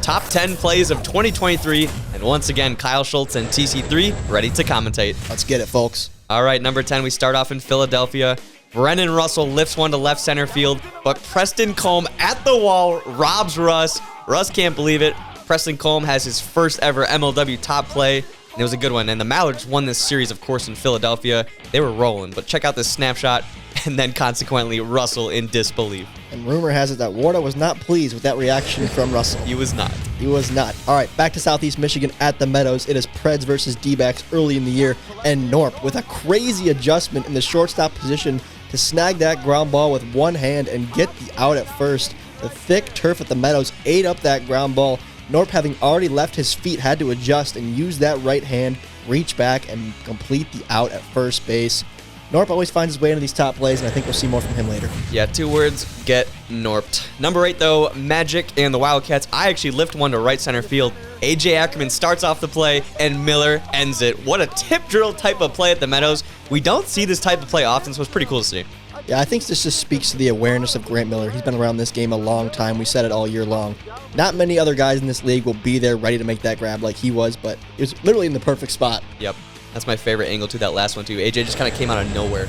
top 10 plays of 2023. And once again, Kyle Schultz and TC3 ready to commentate. Let's get it, folks. All right, number 10, we start off in Philadelphia. Brennan Russell lifts one to left center field, but Preston Colm at the wall robs Russ. Russ can't believe it. Preston Colm has his first ever MLW top play, and it was a good one. And the Mallards won this series, of course, in Philadelphia. They were rolling, but check out this snapshot, and then consequently, Russell in disbelief. And rumor has it that Warda was not pleased with that reaction from Russell. He was not. He was not. All right, back to Southeast Michigan at the Meadows. It is Preds versus D-backs early in the year, and Norp with a crazy adjustment in the shortstop position to snag that ground ball with one hand and get the out at first. The thick turf at the Meadows ate up that ground ball. Norp, having already left his feet, had to adjust and use that right hand, reach back, and complete the out at first base. Norp always finds his way into these top plays, and I think we'll see more from him later. Yeah, 2 words, get Norped. Number 8, though, Magic and the Wildcats. I actually lift one to right center field. A.J. Ackerman starts off the play, and Miller ends it. What a tip drill type of play at the Meadows. We don't see this type of play often, so it's pretty cool to see. Yeah, I think this just speaks to the awareness of Grant Miller. He's been around this game a long time. We said it all year long. Not many other guys in this league will be there ready to make that grab like he was, but it was literally in the perfect spot. Yep. That's my favorite angle to that last one, too. AJ just kind of came out of nowhere.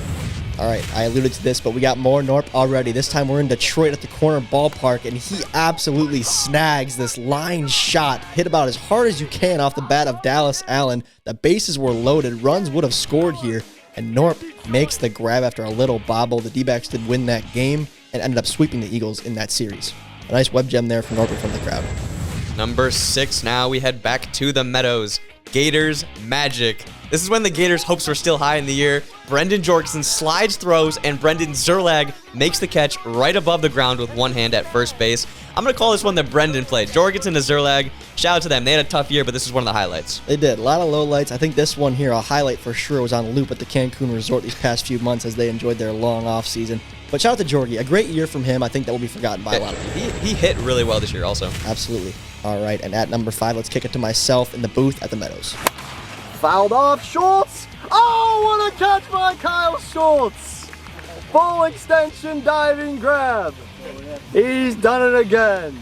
All right, I alluded to this, but we got more Norp already. This time we're in Detroit at the corner ballpark, and he absolutely snags this line shot. Hit about as hard as you can off the bat of Dallas Allen. The bases were loaded. Runs would have scored here, and Norp makes the grab after a little bobble. The D-backs did win that game and ended up sweeping the Eagles in that series. A nice web gem there from Norp from the crowd. Number 6, now we head back to the Meadows. Gators Magic. This is when the Gators' hopes were still high in the year. Brendan Jorgensen slides, throws, and Brendan Zerlag makes the catch right above the ground with one hand at first base. I'm going to call this one the Brendan play. Jorgensen to Zerlag. Shout out to them. They had a tough year, but this is one of the highlights. They did. A lot of lowlights. I think this one here, a highlight for sure, was on loop at the Cancun Resort these past few months as they enjoyed their long off season. But shout out to Jorgie. A great year from him. I think that will be forgotten by a lot of people. He hit really well this year also. Absolutely. All right, and at number 5, let's kick it to myself in the booth at the Meadows. Fouled off, Schultz. Oh, what a catch by Kyle Schultz. Full extension diving grab. He's done it again.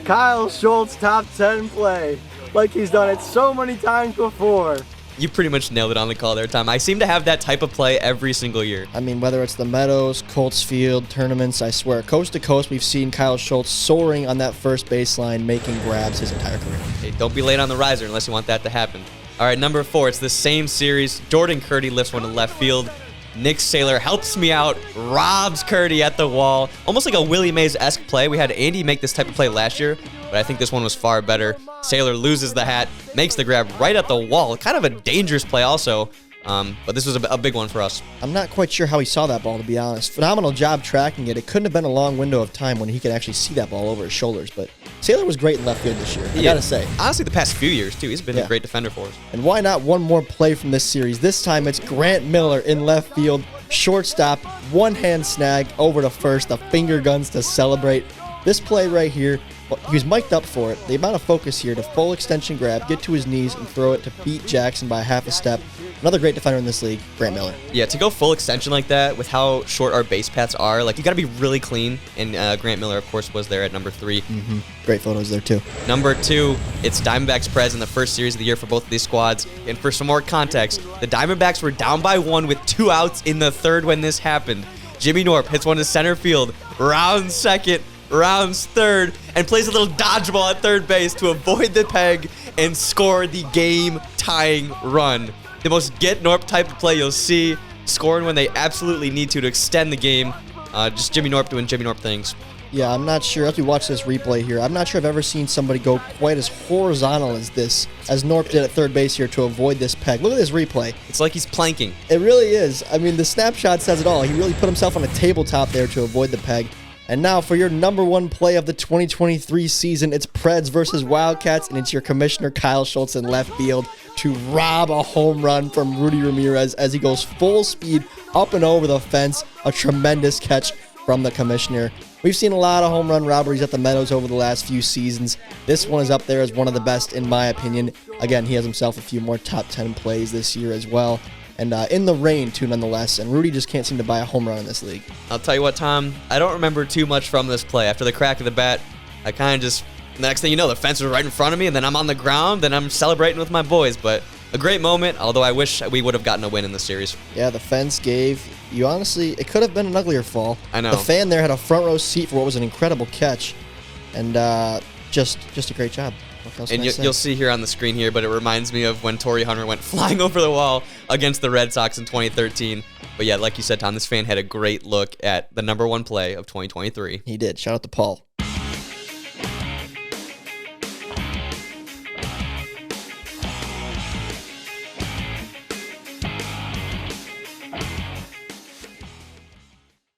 Kyle Schultz top 10 play. Like he's done it so many times before. You pretty much nailed it on the call there, Tom. I seem to have that type of play every single year. I mean, whether it's the Meadows, Colts Field, tournaments, I swear, coast to coast, we've seen Kyle Schultz soaring on that first baseline, making grabs his entire career. Hey, don't be late on the riser unless you want that to happen. All right, number 4, it's the same series. Jordan Curdy lifts one to left field. Nick Saylor helps me out, robs Curdy at the wall. Almost like a Willie Mays-esque play. We had Andy make this type of play last year, but I think this one was far better. Saylor loses the hat, makes the grab right at the wall. Kind of a dangerous play also, but this was a big one for us. I'm not quite sure how he saw that ball, to be honest. Phenomenal job tracking it. It couldn't have been a long window of time when he could actually see that ball over his shoulders, but Saylor was great in left field this year, I gotta say. Honestly, the past few years, too. He's been a great defender for us. And why not one more play from this series? This time it's Grant Miller in left field, shortstop, one-hand snag over to first, the finger guns to celebrate. This play right here, well, he was mic'd up for it. The amount of focus here to full extension grab, get to his knees, and throw it to beat Jackson by half a step. Another great defender in this league, Grant Miller. Yeah, to go full extension like that with how short our base paths are, like you got to be really clean. And Grant Miller, of course, was there at number 3. Great photos there, too. Number 2, it's Diamondbacks Preds in the first series of the year for both of these squads. And for some more context, the Diamondbacks were down by 1 with 2 outs in the 3rd when this happened. Jimmy Norp hits one to center field, rounds second, rounds 3rd, and plays a little dodgeball at 3rd base to avoid the peg and score the game-tying run. The most get Norp type of play you'll see, scoring when they absolutely need to extend the game. Just Jimmy Norp doing Jimmy Norp things. Yeah, I'm not sure, as we watch this replay here, I'm not sure I've ever seen somebody go quite as horizontal as Norp did at 3rd base here to avoid this peg. Look at this replay. It's like he's planking. It really is. I mean, the snapshot says it all. He really put himself on a tabletop there to avoid the peg. And now for your number 1 play of the 2023 season, it's Preds versus Wildcats, and it's your commissioner Kyle Schultz in left field to rob a home run from Rudy Ramirez as he goes full speed up and over the fence. A tremendous catch from the commissioner. We've seen a lot of home run robberies at the Meadows over the last few seasons. This one is up there as one of the best in my opinion. Again, he has himself a few more top 10 plays this year as well. And in the rain, too, nonetheless. And Rudy just can't seem to buy a home run in this league. I'll tell you what, Tom, I don't remember too much from this play. After the crack of the bat, I kind of just the next thing you know, the fence was right in front of me, and then I'm on the ground, and I'm celebrating with my boys. But a great moment, although I wish we would have gotten a win in the series. Yeah, the fence gave you, honestly, it could have been an uglier fall. I know. The fan there had a front row seat for what was an incredible catch, and just a great job. What else And can I say? you'll see here on the screen here, but it reminds me of when Torrey Hunter went flying over the wall against the Red Sox in 2013. But yeah, like you said, Tom, this fan had a great look at the #1 play of 2023. He did. Shout out to Paul.